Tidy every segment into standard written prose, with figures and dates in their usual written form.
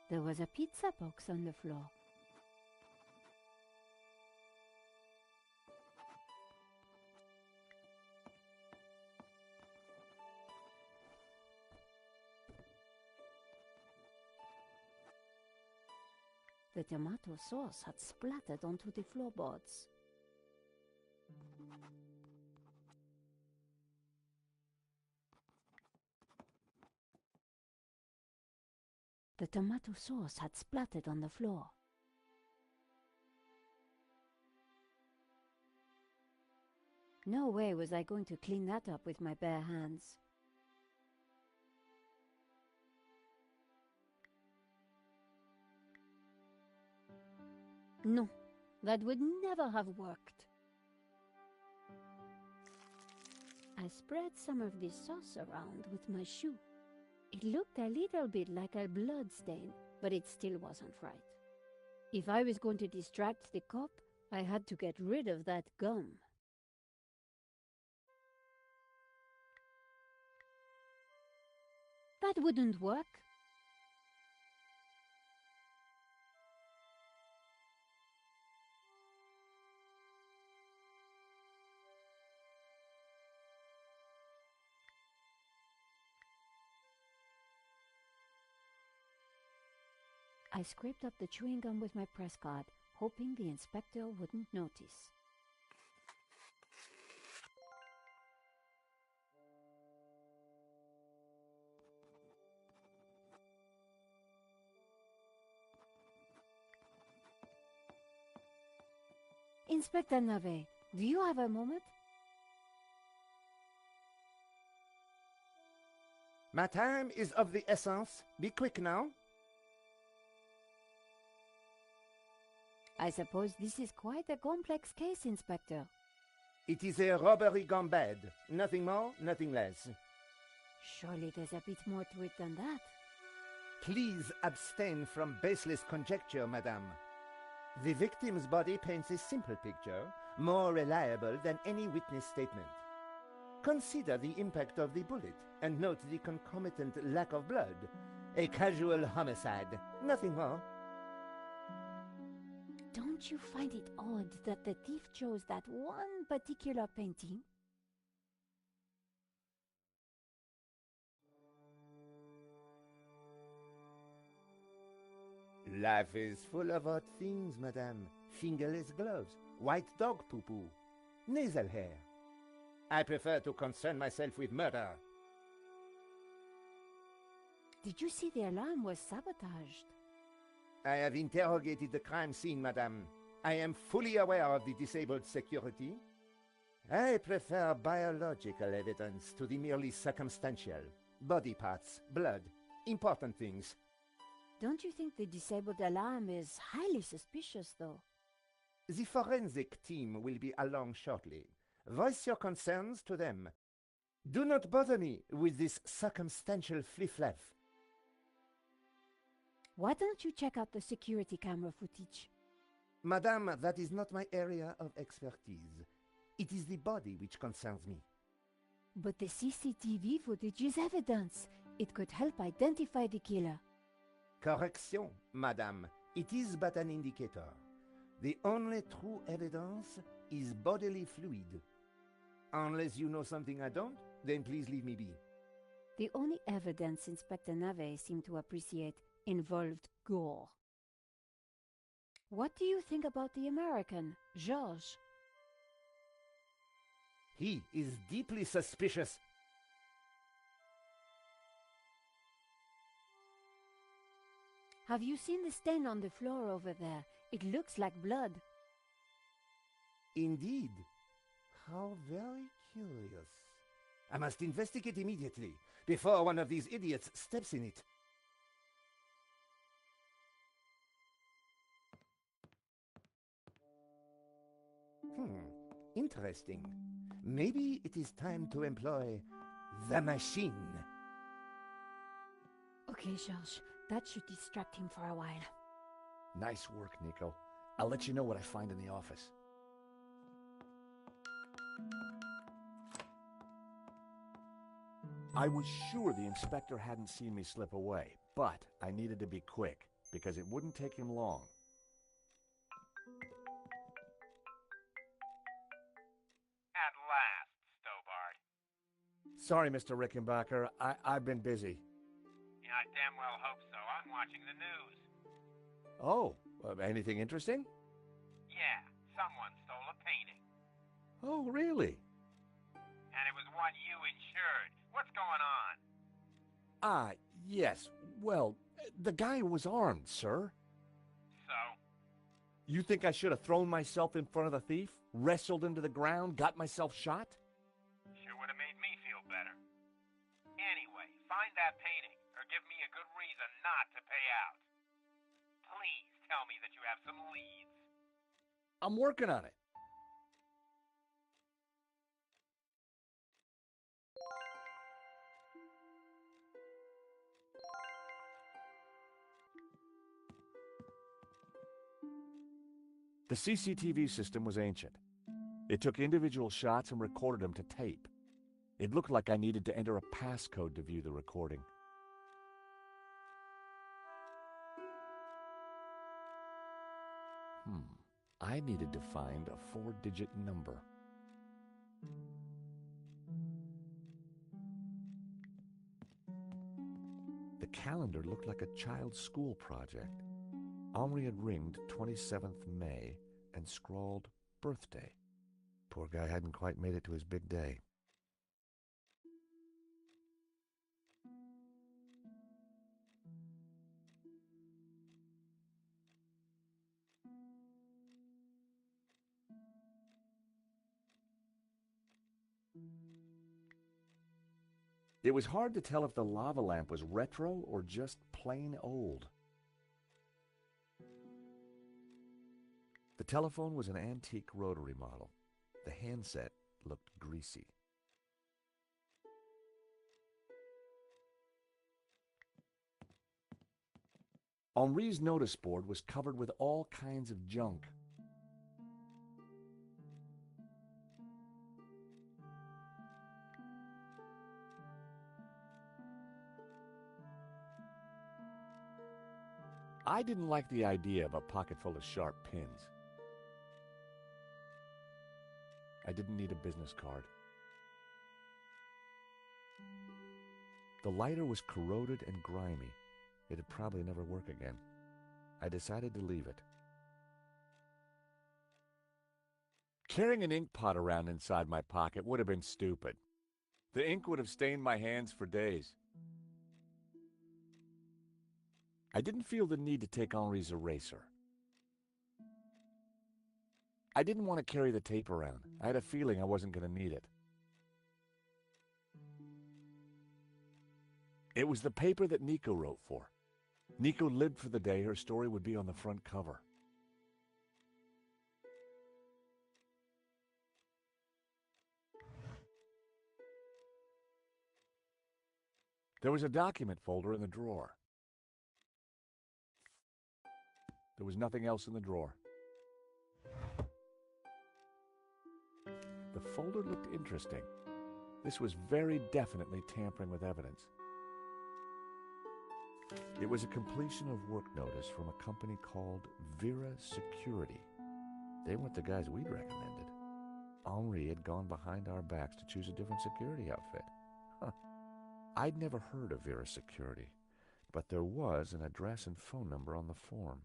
There was a pizza box on the floor. The tomato sauce had splattered onto the floorboards. The tomato sauce had splattered on the floor. No way was I going to clean that up with my bare hands. No, that would never have worked. I spread some of this sauce around with my shoe. It looked a little bit like a blood stain, but it still wasn't right. If I was going to distract the cop, I had to get rid of that gum. That wouldn't work. I scraped up the chewing gum with my press card, hoping the inspector wouldn't notice. Inspector Navet, do you have a moment? My time is of the essence. Be quick now. I suppose this is quite a complex case, Inspector. It is a robbery gone bad. Nothing more, nothing less. Surely there's a bit more to it than that. Please abstain from baseless conjecture, madame. The victim's body paints a simple picture, more reliable than any witness statement. Consider the impact of the bullet, and note the concomitant lack of blood. A casual homicide, nothing more. Don't you find it odd that the thief chose that one particular painting? Life is full of odd things, madame. Fingerless gloves, white dog poo-poo, nasal hair. I prefer to concern myself with murder. Did you see the alarm was sabotaged? I have interrogated the crime scene, madame. I am fully aware of the disabled security. I prefer biological evidence to the merely circumstantial. Body parts, blood, important things. Don't you think the disabled alarm is highly suspicious, though? The forensic team will be along shortly. Voice your concerns to them. Do not bother me with this circumstantial fliff-laff. Why don't you check out the security camera footage? Madame, that is not my area of expertise. It is the body which concerns me. But the CCTV footage is evidence. It could help identify the killer. Correction, madame. It is but an indicator. The only true evidence is bodily fluid. Unless you know something I don't, then please leave me be. The only evidence Inspector Navet seemed to appreciate involved gore. What do you think about the American, Georges? He is deeply suspicious. Have you seen the stain on the floor over there? It looks like blood. Indeed. How very curious. I must investigate immediately, before one of these idiots steps in it. Interesting. Maybe it is time to employ the machine. Okay, Georges, that should distract him for a while. Nice work, Nico. I'll let you know what I find in the office. I was sure the inspector hadn't seen me slip away, but I needed to be quick. because it wouldn't take him long. At last, Stobart. Sorry, Mr. Rickenbacker. I've been busy. Yeah, I damn well hope so. I'm watching the news. Oh, anything interesting? Yeah, someone stole a painting. Oh, really? And it was one you insured. What's going on? Ah, yes. Well, the guy was armed, sir. So? You think I should have thrown myself in front of the thief, wrestled into the ground, got myself shot? Sure would have made me feel better. Anyway, find that painting, or give me a good reason not to pay out. Please tell me that you have some leads. I'm working on it. The CCTV system was ancient. It took individual shots and recorded them to tape. It looked like I needed to enter a passcode to view the recording. I needed to find a 4-digit number. The calendar looked like a child's school project. Henri had ringed 27th May and scrawled birthday. Poor guy hadn't quite made it to his big day. It was hard to tell if the lava lamp was retro or just plain old. The telephone was an antique rotary model. The handset looked greasy. Henri's notice board was covered with all kinds of junk. I didn't like the idea of a pocket full of sharp pins. I didn't need a business card. The lighter was corroded and grimy. It'd probably never work again. I decided to leave it. Carrying an ink pot around inside my pocket would have been stupid. The ink would have stained my hands for days. I didn't feel the need to take Henri's eraser. I didn't want to carry the tape around. I had a feeling I wasn't going to need it. It was the paper that Nico wrote for. Nico lived for the day her story would be on the front cover. There was a document folder in the drawer. There was nothing else in the drawer. The folder looked interesting. This was very definitely tampering with evidence. It was a completion of work notice from a company called Vera Security. They weren't the guys we'd recommended. Henri had gone behind our backs to choose a different security outfit. I'd never heard of Vera Security, but there was an address and phone number on the form.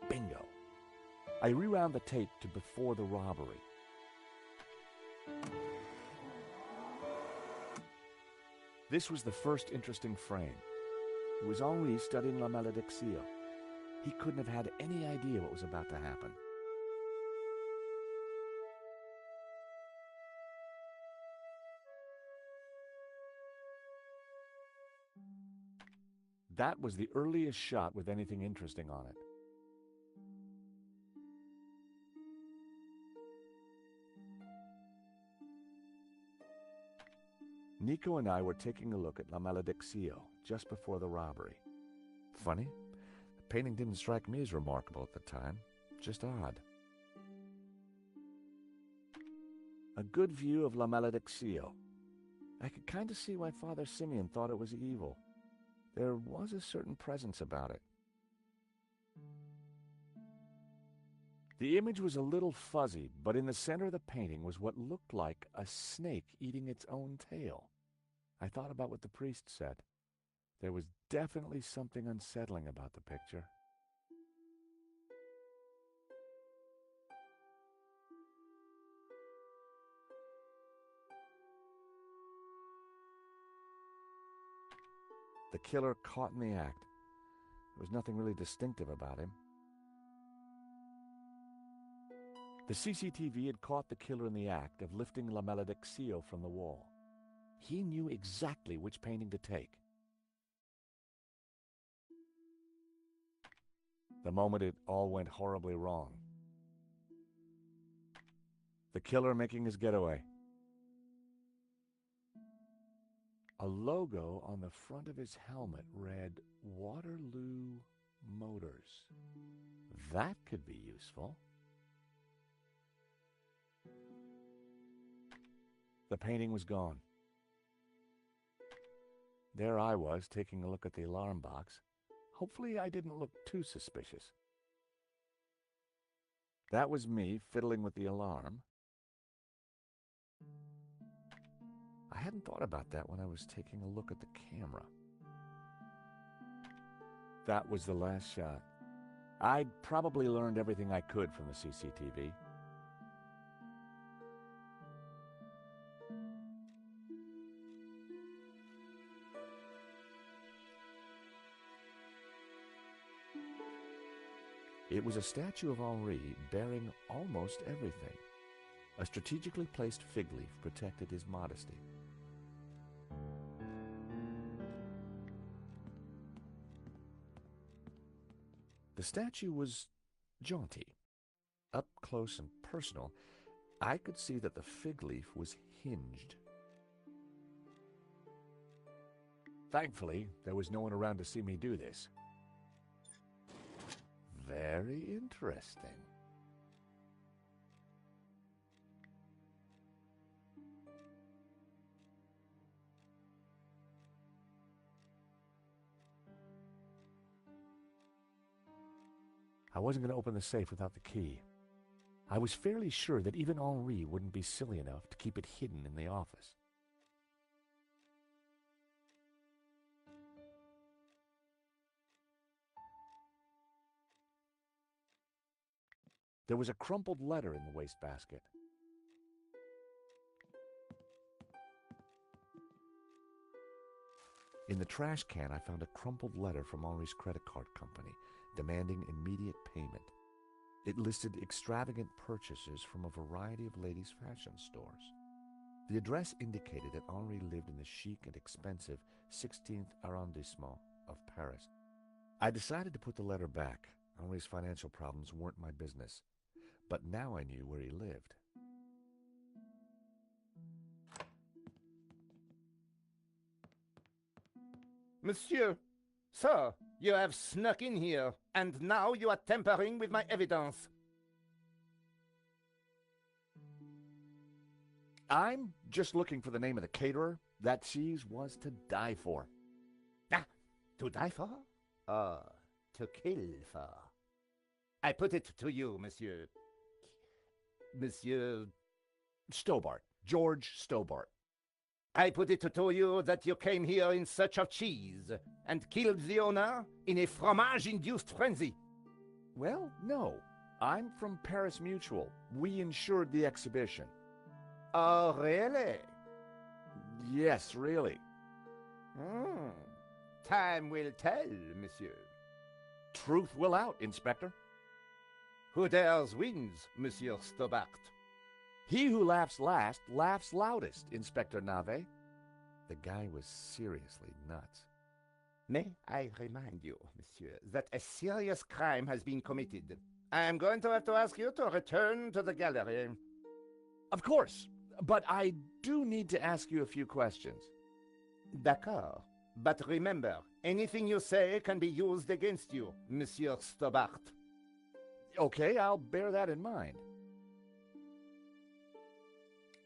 Bingo. I rewound the tape to before the robbery. This was the first interesting frame. It was Henri studying La Maledicció. He couldn't have had any idea what was about to happen. That was the earliest shot with anything interesting on it. Nico and I were taking a look at La Malediccio just before the robbery. Funny, the painting didn't strike me as remarkable at the time, just odd. A good view of La Malediccio. I could kind of see why Father Simeon thought it was evil. There was a certain presence about it. The image was a little fuzzy, but in the center of the painting was what looked like a snake eating its own tail. I thought about what the priest said. There was definitely something unsettling about the picture. The killer caught in the act. There was nothing really distinctive about him. The CCTV had caught the killer in the act of lifting La Malediccio from the wall. He knew exactly which painting to take. The moment it all went horribly wrong. The killer making his getaway. A logo on the front of his helmet read Waterloo Motors. That could be useful. The painting was gone. There I was, taking a look at the alarm box. Hopefully I didn't look too suspicious. That was me fiddling with the alarm. I hadn't thought about that when I was taking a look at the camera. That was the last shot. I'd probably learned everything I could from the CCTV. It was a statue of Henri bearing almost everything. A strategically placed fig leaf protected his modesty. The statue was jaunty. Up close and personal, I could see that the fig leaf was hinged. Thankfully, there was no one around to see me do this. Very interesting. I wasn't going to open the safe without the key. I was fairly sure that even Henri wouldn't be silly enough to keep it hidden in the office. There was a crumpled letter in the wastebasket. In the trash can, I found a crumpled letter from Henri's credit card company, demanding immediate payment. It listed extravagant purchases from a variety of ladies' fashion stores. The address indicated that Henri lived in the chic and expensive 16th arrondissement of Paris. I decided to put the letter back. Henri's financial problems weren't my business. But now I knew where he lived. Monsieur, sir, you have snuck in here, and now you are tampering with my evidence. I'm just looking for the name of the caterer. That cheese was to die for. Ah, to die for? To kill for. I put it to you, monsieur. Monsieur Stobart. George Stobart. I put it to you that you came here in search of cheese and killed the owner in a fromage-induced frenzy. Well, no. I'm from Paris Mutual. We insured the exhibition. Oh, really? Yes, really. Time will tell, monsieur. Truth will out, Inspector. Who dares wins, Monsieur Stobart? He who laughs last laughs loudest, Inspector Nave. The guy was seriously nuts. May I remind you, monsieur, that a serious crime has been committed. I am going to have to ask you to return to the gallery. Of course, but I do need to ask you a few questions. D'accord. But remember, anything you say can be used against you, Monsieur Stobart. Okay, I'll bear that in mind.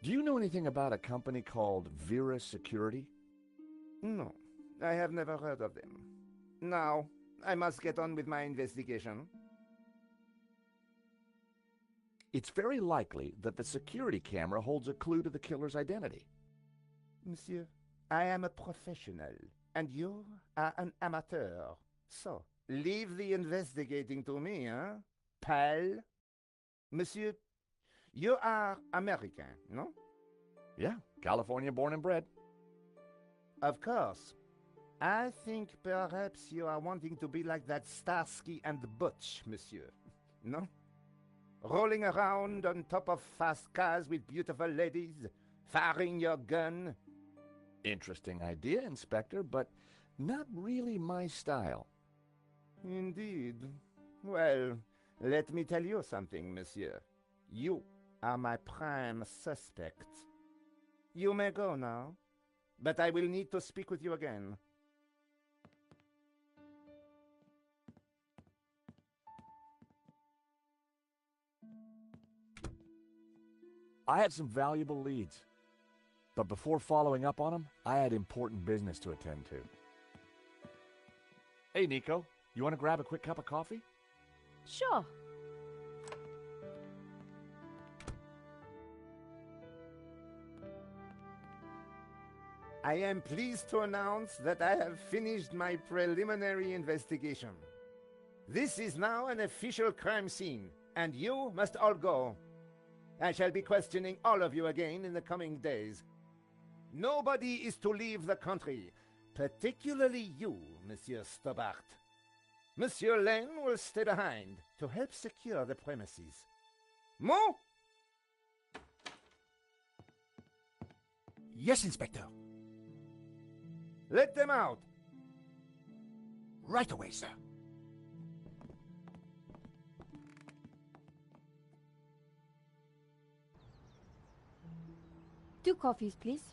Do you know anything about a company called Vera Security? No, I have never heard of them. Now, I must get on with my investigation. It's very likely that the security camera holds a clue to the killer's identity. Monsieur, I am a professional, and you are an amateur. So, leave the investigating to me, huh, pal? Monsieur, you are American, no? Yeah, California born and bred. Of course. I think perhaps you are wanting to be like that Starsky and Butch, monsieur. No? Rolling around on top of fast cars with beautiful ladies, firing your gun. Interesting idea, Inspector, but not really my style. Indeed. Well, let me tell you something, monsieur. You are my prime suspect. You may go now, but I will need to speak with you again. I had some valuable leads, but before following up on them, I had important business to attend to. Hey, Nico, you want to grab a quick cup of coffee? Sure. I am pleased to announce that I have finished my preliminary investigation. This is now an official crime scene, and you must all go. I shall be questioning all of you again in the coming days. Nobody is to leave the country, particularly you, Monsieur Stobart. Monsieur Lane will stay behind to help secure the premises. Mo? Yes, Inspector. Let them out. Right away, sir. Two coffees, please.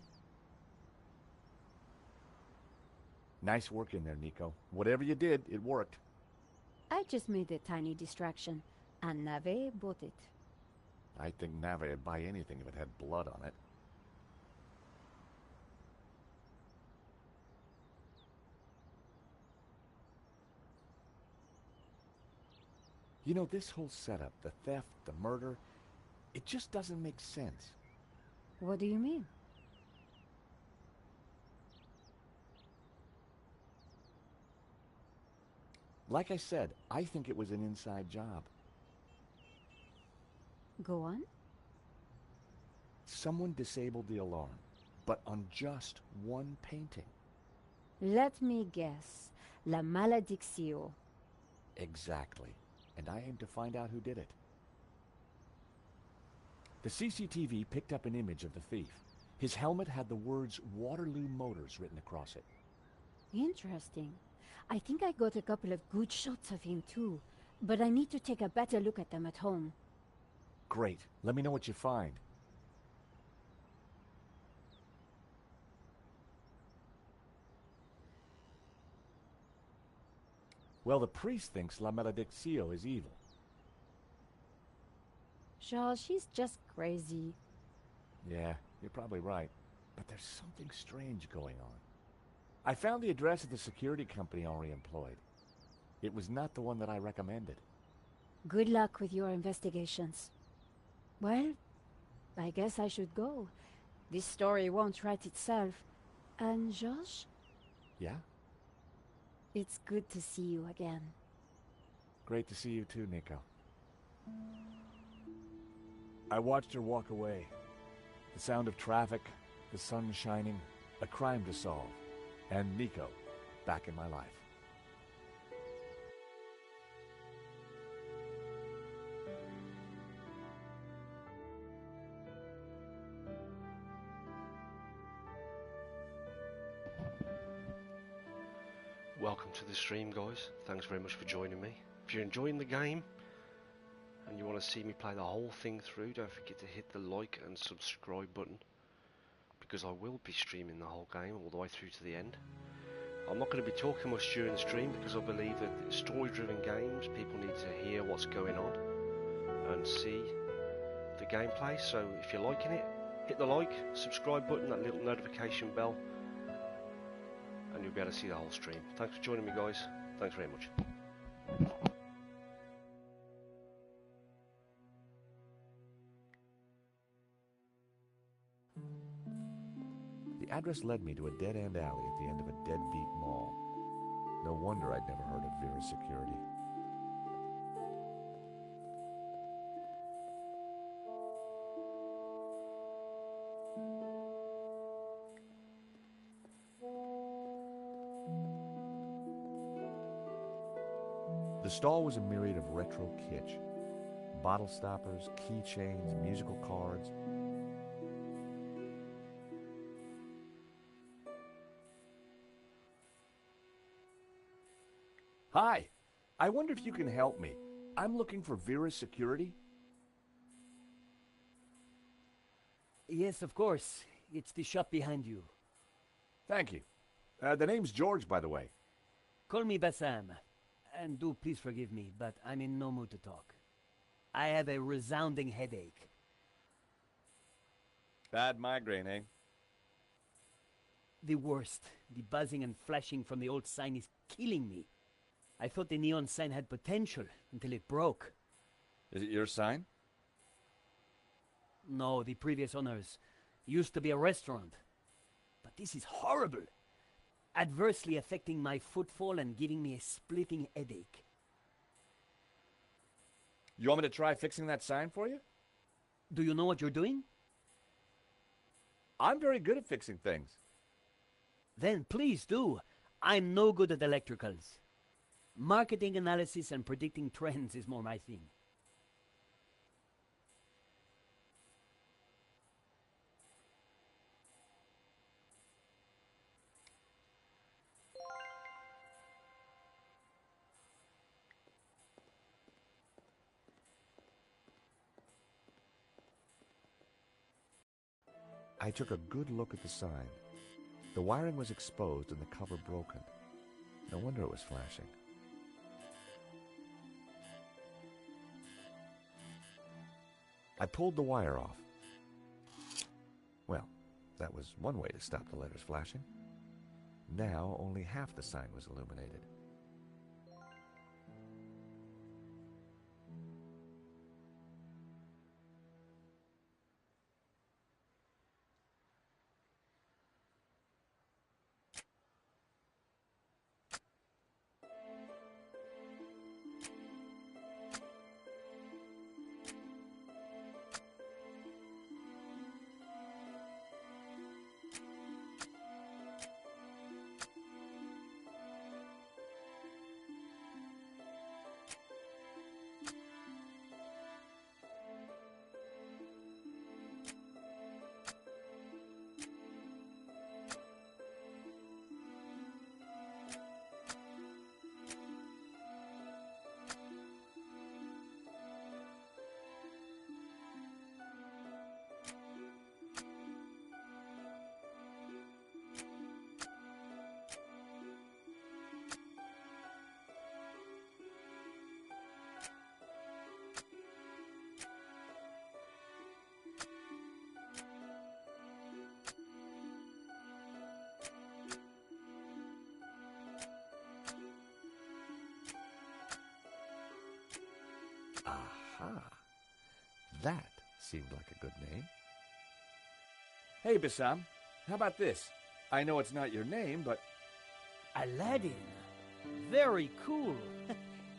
Nice work in there, Nico. Whatever you did, it worked. I just made a tiny distraction, and Nave bought it. I think Nave would buy anything if it had blood on it. You know, this whole setup, the theft, the murder, it just doesn't make sense. What do you mean? Like I said, I think it was an inside job. Go on. Someone disabled the alarm, but on just one painting. Let me guess. La Maledictio. Exactly. And I aim to find out who did it. The CCTV picked up an image of the thief. His helmet had the words Waterloo Motors written across it. Interesting. I think I got a couple of good shots of him too, but I need to take a better look at them at home. Great. Let me know what you find. Well, the priest thinks La Maledictio is evil. Charles, she's just crazy. Yeah, you're probably right. But there's something strange going on. I found the address of the security company Henri employed. It was not the one that I recommended. Good luck with your investigations. Well, I guess I should go. This story won't write itself. And Josh? Yeah? It's good to see you again. Great to see you too, Nico. I watched her walk away. The sound of traffic, the sun shining, a crime to solve, and Nico back in my life. Welcome to the stream, guys. Thanks very much for joining me. If you're enjoying the game and you want to see me play the whole thing through, don't forget to hit the like and subscribe button, because I will be streaming the whole game all the way through to the end. I'm not going to be talking much during the stream because I believe that story-driven games, people need to hear what's going on and see the gameplay. So if you're liking it, hit the like, subscribe button, that little notification bell, and you'll be able to see the whole stream. Thanks for joining me, guys. Thanks very much. The address led me to a dead-end alley at the end of a deadbeat mall. No wonder I'd never heard of Vera Security. The stall was a myriad of retro kitsch. Bottle stoppers, keychains, musical cards. Hi, I wonder if you can help me. I'm looking for Vera Security. Yes, of course. It's the shop behind you. Thank you. The name's George, by the way. Call me Bassam. And do please forgive me, but I'm in no mood to talk. I have a resounding headache. Bad migraine, eh? The worst. The buzzing and flashing from the old sign is killing me. I thought the neon sign had potential until it broke. Is it your sign? No, the previous owners used to be a restaurant. But this is horrible. Adversely affecting my footfall and giving me a splitting headache. You want me to try fixing that sign for you? Do you know what you're doing? I'm very good at fixing things. Then please do. I'm no good at electricals. Marketing analysis and predicting trends is more my thing. I took a good look at the sign. The wiring was exposed and the cover broken. No wonder it was flashing. I pulled the wire off. Well, that was one way to stop the letters flashing. Now only half the sign was illuminated. Aha! That seemed like a good name. Hey, Bassam, how about this? I know it's not your name, but... Aladdin. Very cool.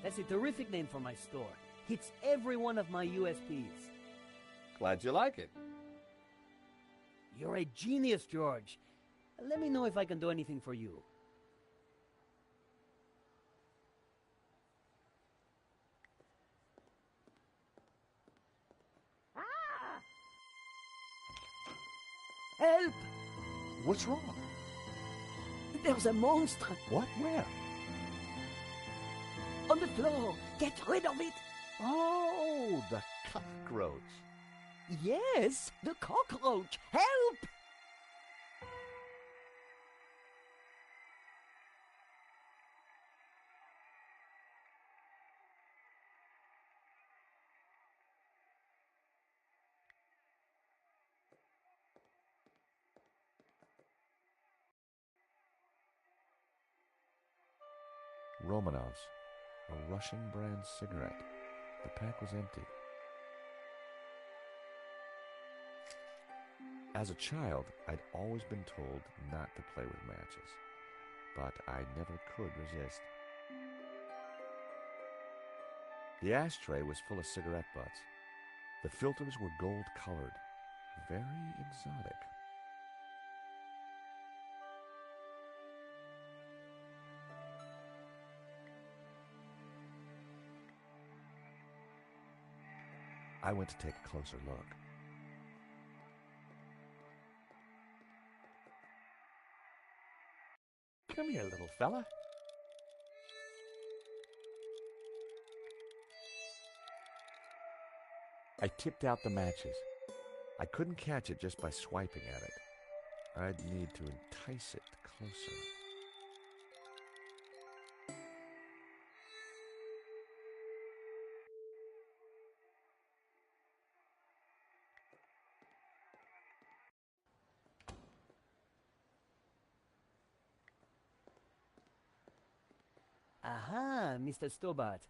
That's a terrific name for my store. Hits every one of my USPs. Glad you like it. You're a genius, George. Let me know if I can do anything for you. Help! What's wrong? There's a monster What? Where? on the floor. Get rid of it. Oh, the cockroach. Yes, the cockroach. Help! Romanovs, a Russian brand cigarette. The pack was empty. As a child, I'd always been told not to play with matches, but I never could resist. The ashtray was full of cigarette butts. The filters were gold-colored, very exotic. I went to take a closer look. Come here, little fella. I tipped out the matches. I couldn't catch it just by swiping at it. I'd need to entice it closer. Aha, Mr. Stobart.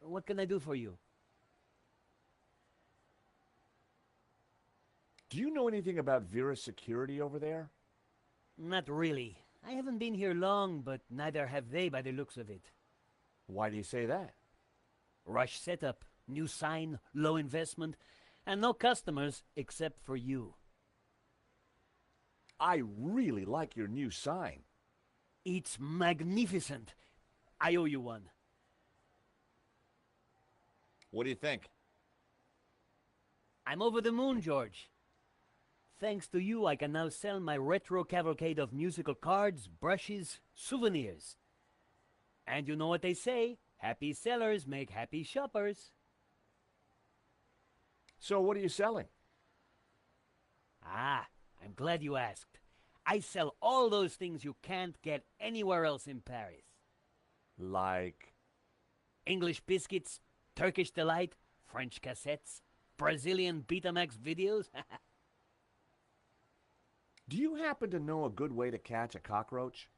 What can I do for you? Do you know anything about Vera Security over there? Not really. I haven't been here long, but neither have they by the looks of it. Why do you say that? Rush setup, new sign, low investment, and no customers except for you. I really like your new sign. It's magnificent. I owe you one. What do you think? I'm over the moon, George. Thanks to you, I can now sell my retro cavalcade of musical cards, brushes, souvenirs. And you know what they say, happy sellers make happy shoppers. So what are you selling? Ah, I'm glad you asked. I sell all those things you can't get anywhere else in Paris. Like? English biscuits, Turkish delight, French cassettes, Brazilian Betamax videos. Do you happen to know a good way to catch a cockroach?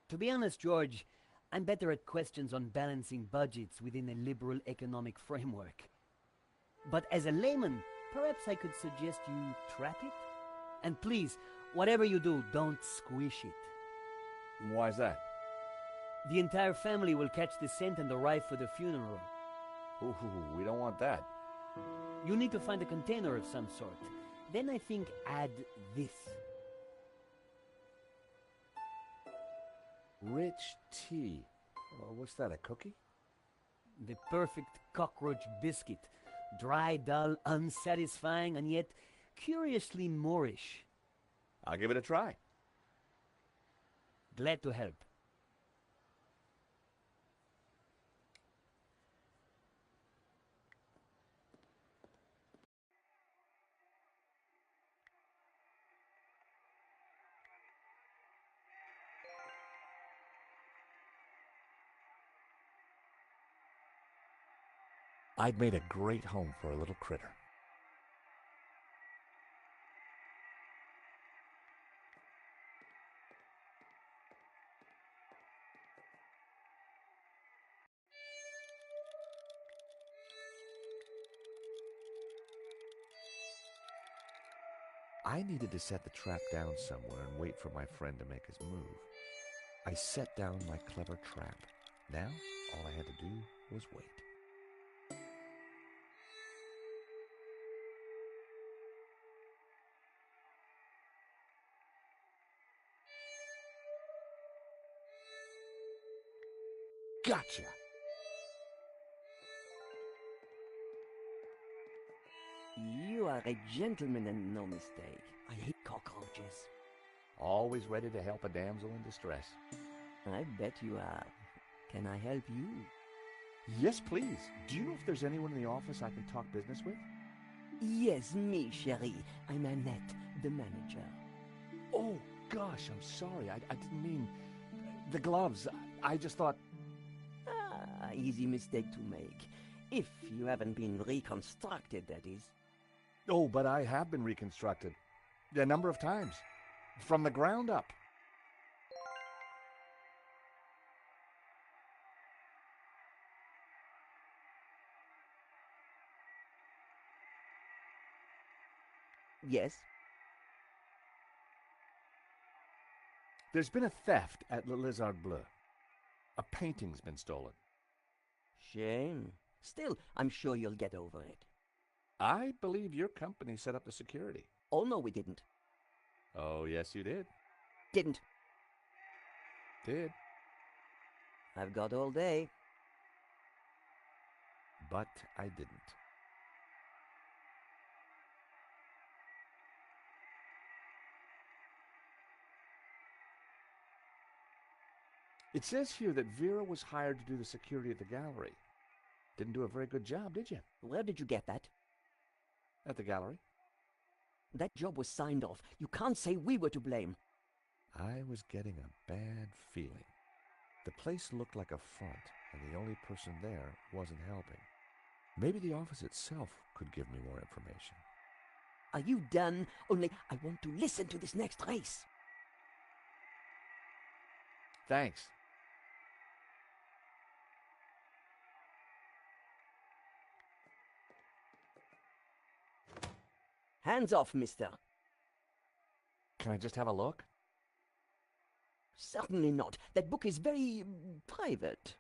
To be honest, George, I'm better at questions on balancing budgets within a liberal economic framework. But as a layman, perhaps I could suggest you trap it? And please, whatever you do, don't squish it. Why is that? The entire family will catch the scent and arrive for the funeral. Ooh, we don't want that. You need to find a container of some sort. Then I think add this. Rich tea. What's that, a cookie? The perfect cockroach biscuit. Dry, dull, unsatisfying, and yet curiously Moorish. I'll give it a try. Glad to help. I'd made a great home for a little critter. I needed to set the trap down somewhere and wait for my friend to make his move. I set down my clever trap. Now, all I had to do was wait. Gotcha! You are a gentleman and no mistake. I hate cockroaches. Always ready to help a damsel in distress. I bet you are. Can I help you? Yes, please. Do you know if there's anyone in the office I can talk business with? Yes, me, chérie. I'm Annette, the manager. Oh, gosh, I'm sorry. I didn't mean... The gloves. I just thought... Ah, easy mistake to make. If you haven't been reconstructed, that is. Oh, but I have been reconstructed. A number of times. From the ground up. Yes? There's been a theft at Le Lézard Bleu. A painting's been stolen. Shame. Still, I'm sure you'll get over it. I believe your company set up the security. Oh, no, we didn't. Oh, yes, you did. Didn't. Did. I've got all day. But I didn't. It says here that Vera was hired to do the security at the gallery. Didn't do a very good job, did you? Where did you get that? At the gallery? That job was signed off. You can't say we were to blame. I was getting a bad feeling. The place looked like a front, and the only person there wasn't helping. Maybe the office itself could give me more information. Are you done? Only I want to listen to this next race. Thanks. Hands off, mister. Can I just have a look? Certainly not. That book is very private.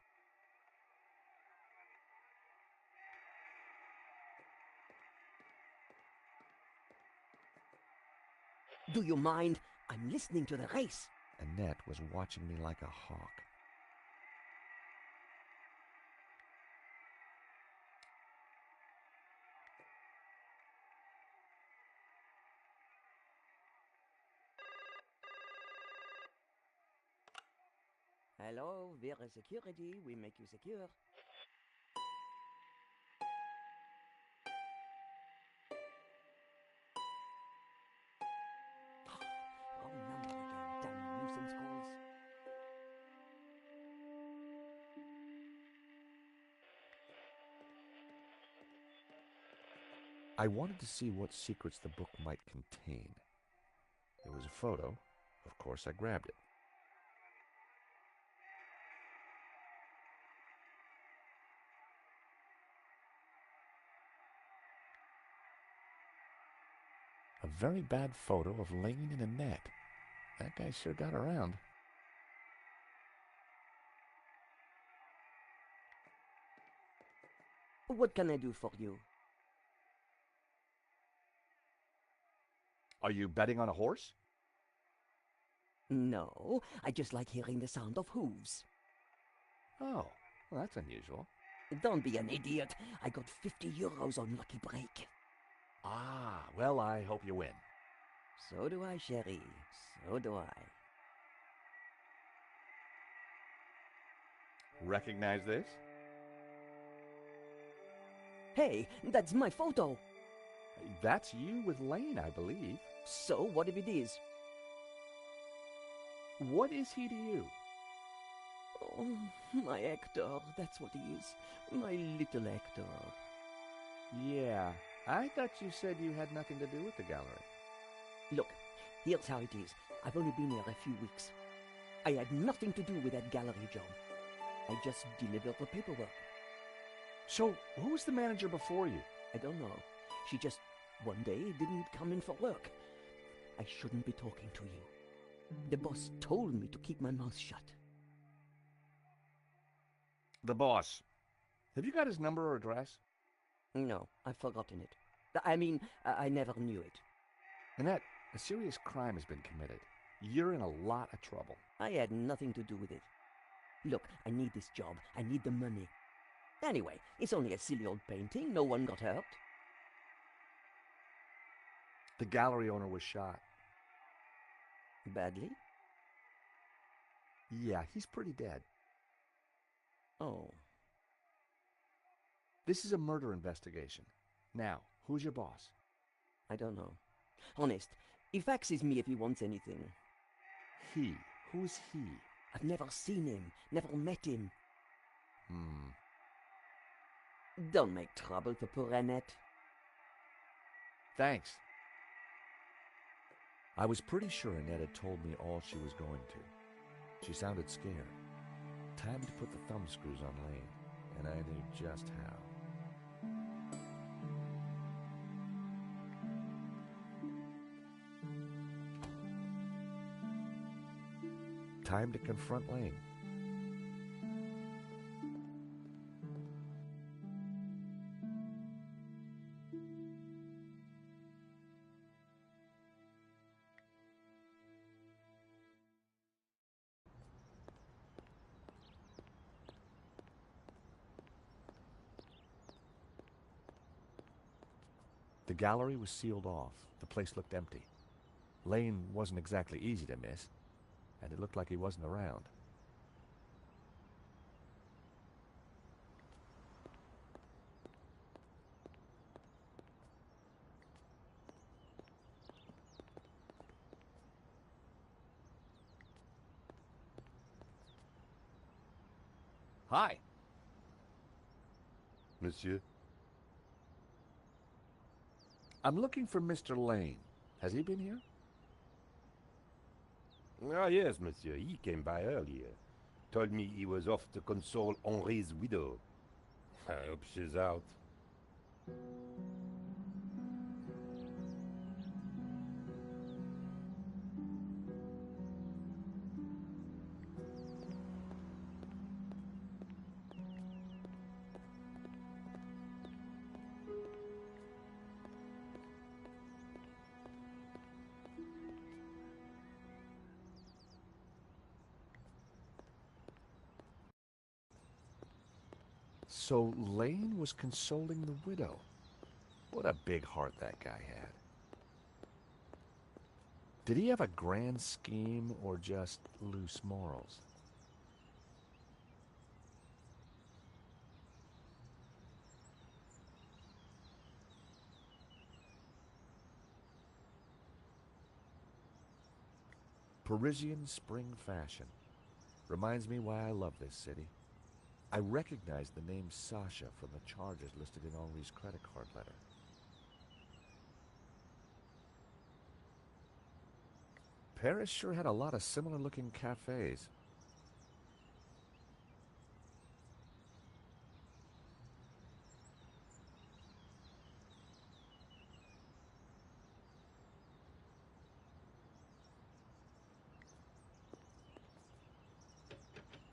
Do you mind? I'm listening to the race. Annette was watching me like a hawk. Hello, Vera Security. We make you secure. Wrong number again. Damn nuisance calls. I wanted to see what secrets the book might contain. There was a photo. Of course, I grabbed it. A very bad photo of Lane and Annette. That guy sure got around. What can I do for you? Are you betting on a horse? No, I just like hearing the sound of hooves. Oh, well, that's unusual. Don't be an idiot. I got 50 euros on Lucky Break. Ah, well, I hope you win. So do I, chérie. So do I. Recognize this? Hey, that's my photo. That's you with Lane, I believe. So what if it is? What is he to you? Oh, my Hector, that's what he is. My little Hector. Yeah, I thought you said you had nothing to do with the gallery. Look, here's how it is. I've only been here a few weeks. I had nothing to do with that gallery job. I just delivered the paperwork. So, who was the manager before you? I don't know. She just, one day, didn't come in for work. I shouldn't be talking to you. The boss told me to keep my mouth shut. The boss. Have you got his number or address? No, I've forgotten it. I mean, I never knew it. Annette, a serious crime has been committed. You're in a lot of trouble. I had nothing to do with it. Look, I need this job. I need the money. Anyway, it's only a silly old painting. No one got hurt. The gallery owner was shot. Badly? Yeah, he's pretty dead. Oh. This is a murder investigation. Now, who's your boss? I don't know. Honest, he faxes me if he wants anything. He? Who's he? I've never seen him, never met him. Don't make trouble for poor Annette. Thanks. I was pretty sure Annette had told me all she was going to. She sounded scared. Time to put the thumb screws on Lane, and I knew just how. Time to confront Lane. The gallery was sealed off. The place looked empty. Lane wasn't exactly easy to miss, and it looked like he wasn't around. Hi. Monsieur? I'm looking for Mr. Lane. Has he been here? Ah, yes, monsieur. He came by earlier. Told me he was off to console Henri's widow. I hope she's out. So Lane was consoling the widow. What a big heart that guy had. Did he have a grand scheme or just loose morals? Parisian spring fashion. Reminds me why I love this city. I recognize the name Sasha from the charges listed in Henri's credit card letter. Paris sure had a lot of similar-looking cafes.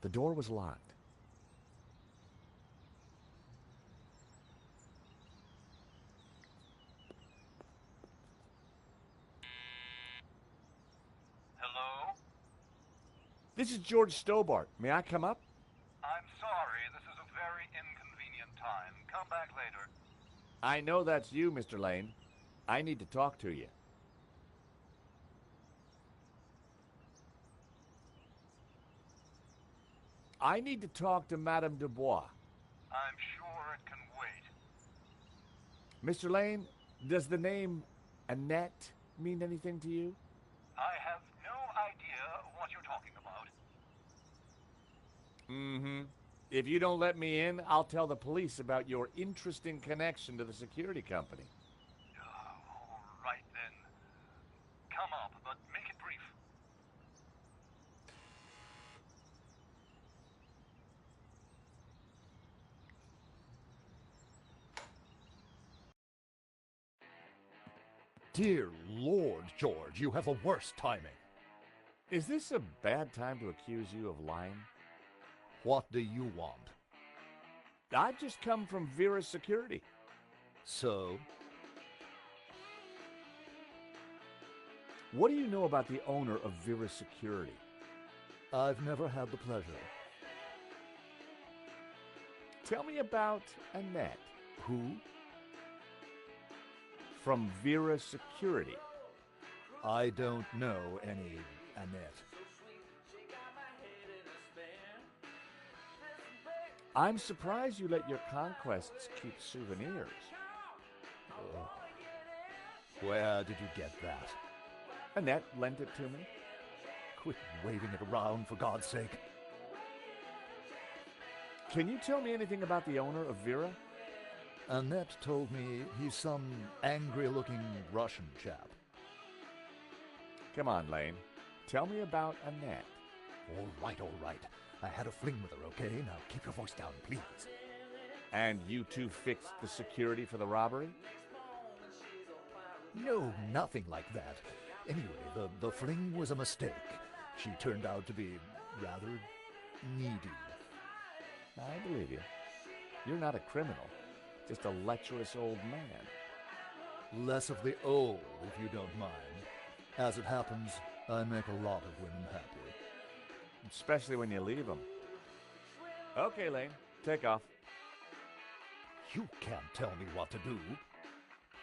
The door was locked. This is George Stobart. May I come up? I'm sorry, this is a very inconvenient time. Come back later. I know that's you, Mr. Lane. I need to talk to you. I need to talk to Madame Dubois. I'm sure it can wait. Mr. Lane, does the name Annette mean anything to you? I have no idea what you're talking about. Mm-hmm. If you don't let me in, I'll tell the police about your interesting connection to the security company. All right then. Come up, but make it brief. Dear Lord, George, you have the worst timing. Is this a bad time to accuse you of lying? What do you want? I've just come from Vera's security. So? What do you know about the owner of Vera's security? I've never had the pleasure. Tell me about Annette. Who? From Vera Security. I don't know any Annette. I'm surprised you let your conquests keep souvenirs. Where did you get that? Annette lent it to me. Quit waving it around, for God's sake. Can you tell me anything about the owner of Vera? Annette told me he's some angry-looking Russian chap. Come on, Lane. Tell me about Annette. All right. I had a fling with her, okay? Now keep your voice down, please. And you two fixed the security for the robbery? No, nothing like that. Anyway, the fling was a mistake. She turned out to be rather needy. I believe you. You're not a criminal, just a lecherous old man. Less of the old, if you don't mind. As it happens, I make a lot of women happy. Especially when you leave them. Okay, Lane, take off. You can't tell me what to do.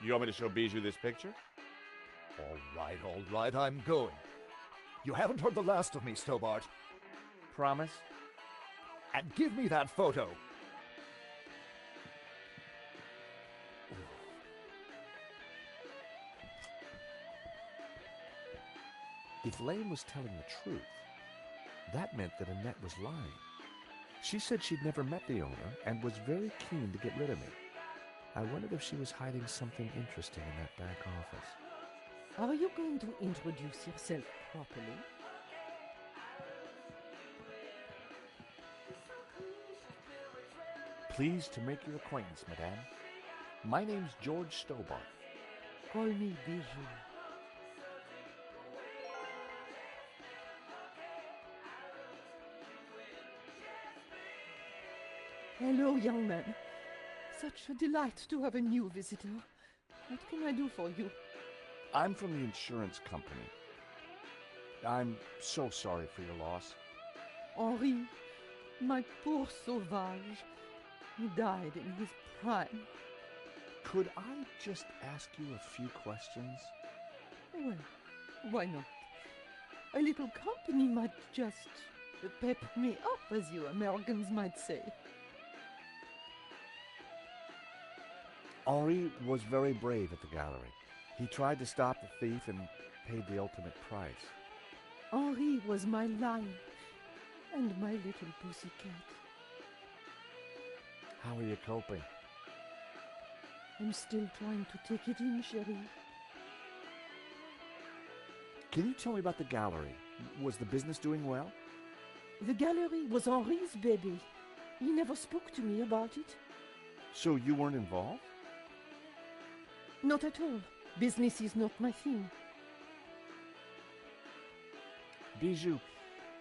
You want me to show Bijou this picture? All right, I'm going. You haven't heard the last of me, Stobart. Promise? And give me that photo. If Lane was telling the truth, that meant that Annette was lying. She said she'd never met the owner and was very keen to get rid of me. I wondered if she was hiding something interesting in that back office. Are you going to introduce yourself properly? Pleased to make your acquaintance, madame. My name's George Stobart. Call me Bijou. Hello, young man. Such a delight to have a new visitor. What can I do for you? I'm from the insurance company. I'm so sorry for your loss. Henri, my poor sauvage. He died in his prime. Could I just ask you a few questions? Well, why not? A little company might just pep me up, as you Americans might say. Henri was very brave at the gallery. He tried to stop the thief and paid the ultimate price. Henri was my lion and my little pussycat. How are you coping? I'm still trying to take it in, chérie. Can you tell me about the gallery? Was the business doing well? The gallery was Henri's baby. He never spoke to me about it. So you weren't involved? Not at all. Business is not my thing. Bijou,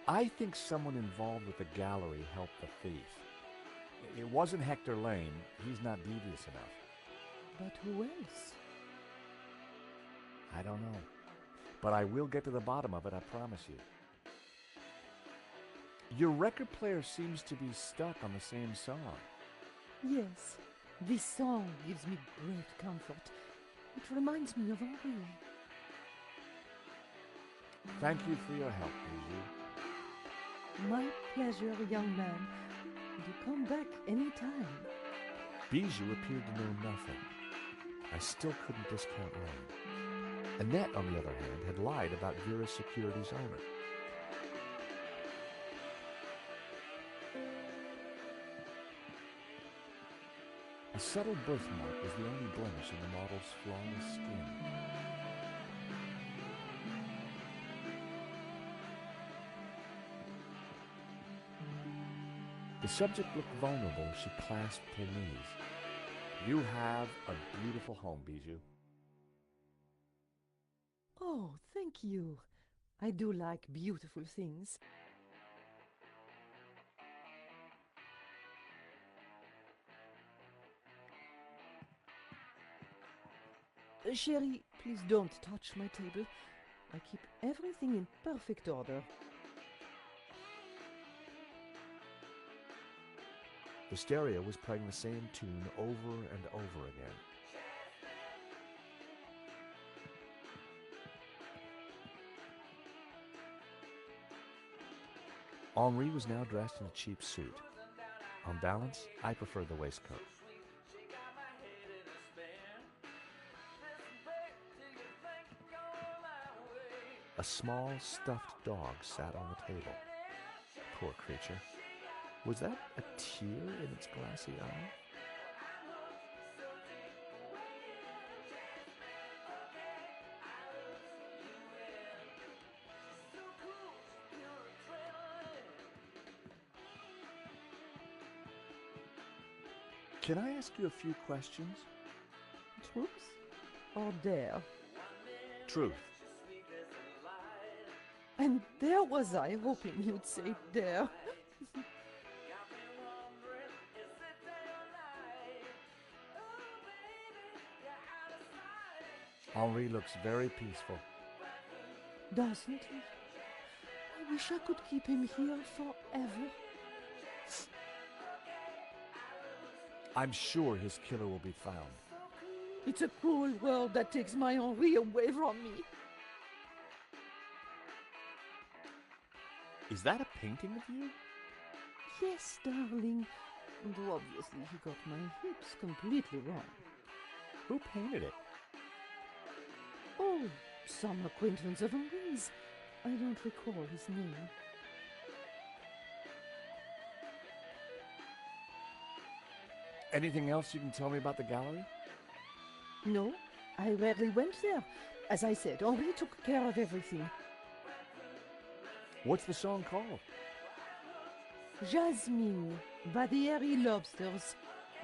I think someone involved with the gallery helped the thief. It wasn't Hector Lane. He's not devious enough. But who else? I don't know. But I will get to the bottom of it, I promise you. Your record player seems to be stuck on the same song. Yes, this song gives me great comfort. It reminds me of Henri. Thank you for your help, Bijou. My pleasure, young man. You come back any time. Bijou appeared to know nothing. I still couldn't discount Lane. Annette, on the other hand, had lied about Vera Security's owner. A subtle birthmark was the only blemish in the model's flawless skin. The subject looked vulnerable as she clasped her knees. You have a beautiful home, Bijou. Oh, thank you. I do like beautiful things. Chérie, please don't touch my table. I keep everything in perfect order. The stereo was playing the same tune over and over again. Henri was now dressed in a cheap suit. On balance, I preferred the waistcoat. A small stuffed dog sat on the table. Poor creature. Was that a tear in its glassy eye? Can I ask you a few questions? Truth or dare? Truth. And there was I, hoping you'd say there. Henri looks very peaceful. Doesn't he? I wish I could keep him here forever. I'm sure his killer will be found. It's a cruel world that takes my Henri away from me. Is that a painting of you? Yes, darling. Though obviously he got my hips completely wrong. Who painted it? Oh, some acquaintance of Henri's. I don't recall his name. Anything else you can tell me about the gallery? No, I rarely went there. As I said, Henri took care of everything. What's the song called? Jasmine, by the Airy Lobsters.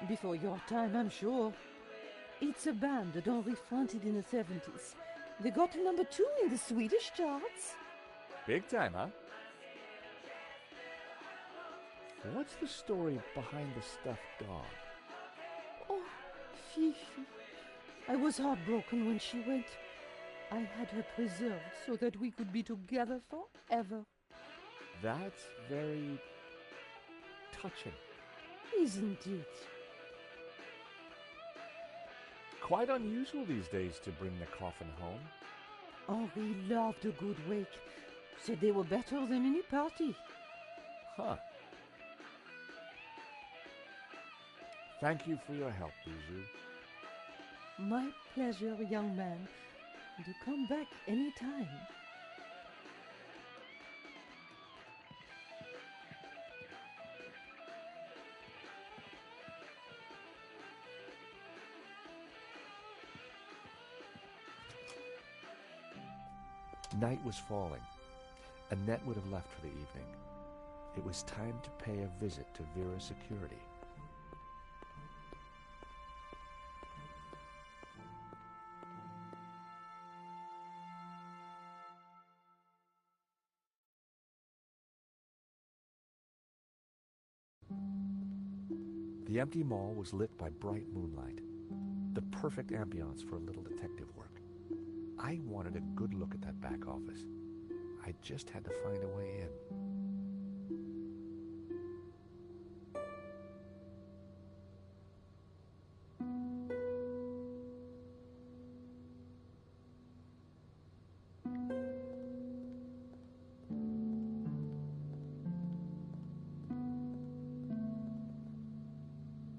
Before your time, I'm sure. It's a band that Henri fronted in the 70s. They got to number 2 in the Swedish charts. Big time, huh? What's the story behind the stuffed dog? Oh, Fifi. I was heartbroken when she went. I had her preserved so that we could be together forever. That's very touching. Isn't it? Quite unusual these days to bring the coffin home. Henri loved a good wake. Said they were better than any party. Huh. Thank you for your help, Bijou. My pleasure, young man. To come back any time. Night was falling. Annette would have left for the evening. It was time to pay a visit to Vera Security. The empty mall was lit by bright moonlight, the perfect ambiance for a little detective work. I wanted a good look at that back office. I just had to find a way in.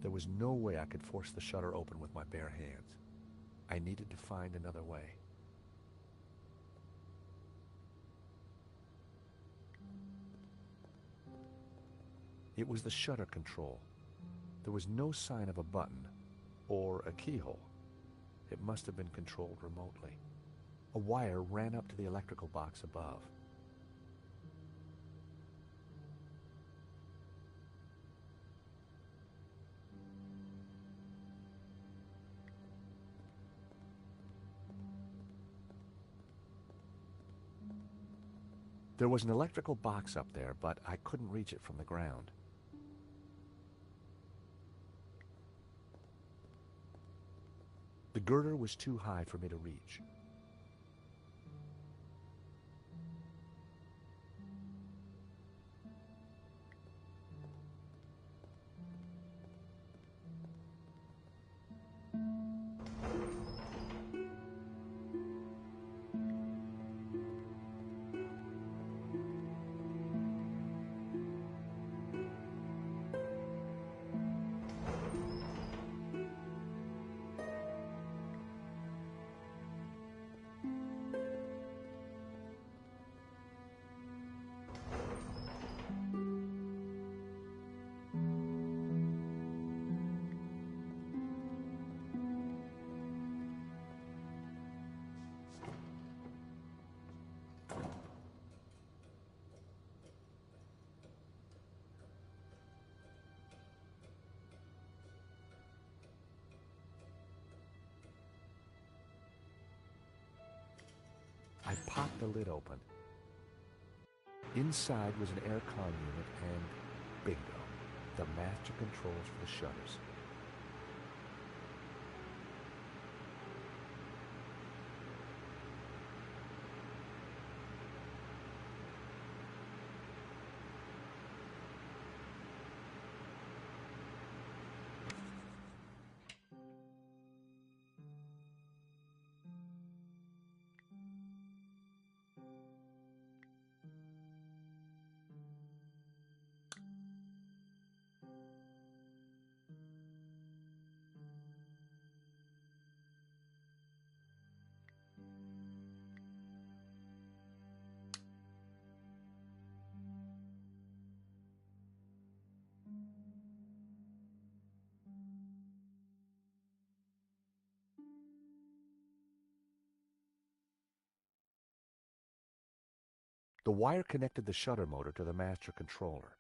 There was no way I could force the shutter open with my bare hands. I needed to find another way. It was the shutter control. There was no sign of a button or a keyhole. It must have been controlled remotely. A wire ran up to the electrical box above. There was an electrical box up there, but I couldn't reach it from the ground. The girder was too high for me to reach. I popped the lid open. Inside was an aircon unit and bingo, the master controls for the shutters. The wire connected the shutter motor to the master controller.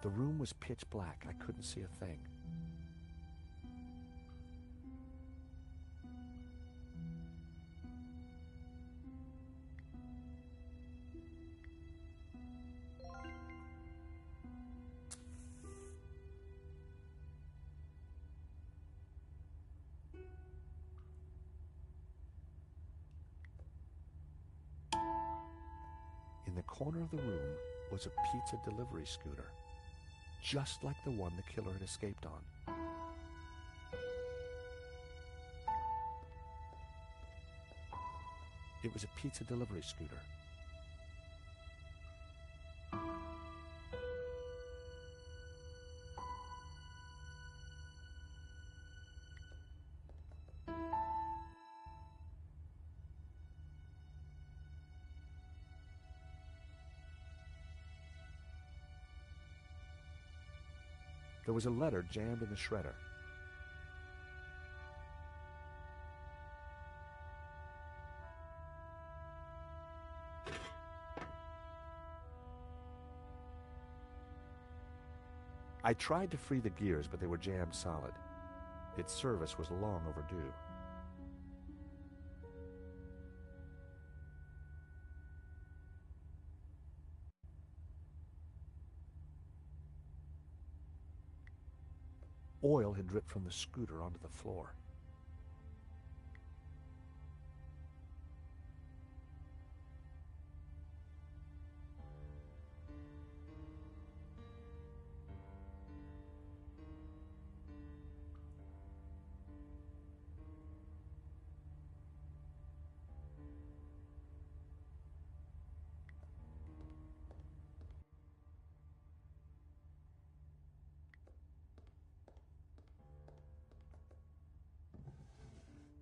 The room was pitch black. I couldn't see a thing. In the corner of the room was a pizza delivery scooter, just like the one the killer had escaped on. It was a pizza delivery scooter. There was a letter jammed in the shredder. I tried to free the gears, but they were jammed solid. Its service was long overdue. Oil had dripped from the scooter onto the floor.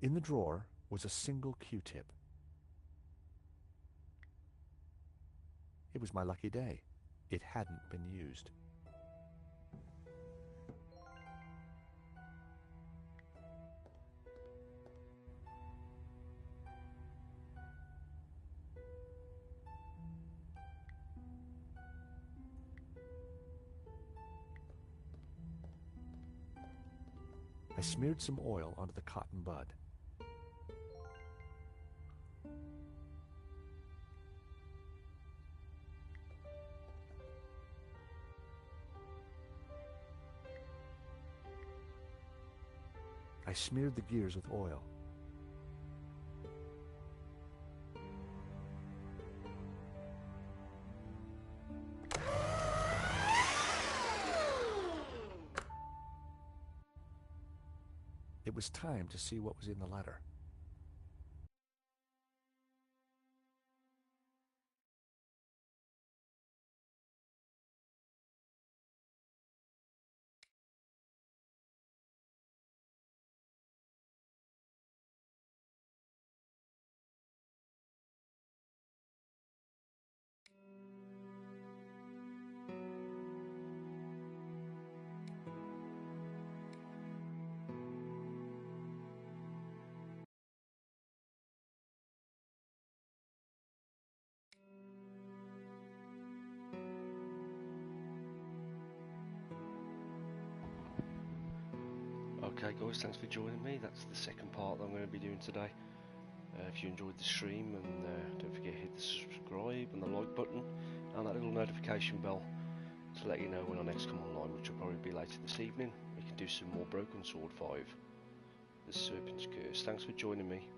In the drawer was a single Q-tip. It was my lucky day. It hadn't been used. I smeared some oil onto the cotton bud. I smeared the gears with oil. It was time to see what was in the letter. Okay guys, thanks for joining me. That's the second part that I'm going to be doing today. If you enjoyed the stream, and don't forget to hit the subscribe and the like button and that little notification bell to let you know when I next come online, which will probably be later this evening. We can do some more Broken Sword 5, the Serpent's Curse. Thanks for joining me,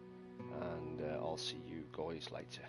and I'll see you guys later.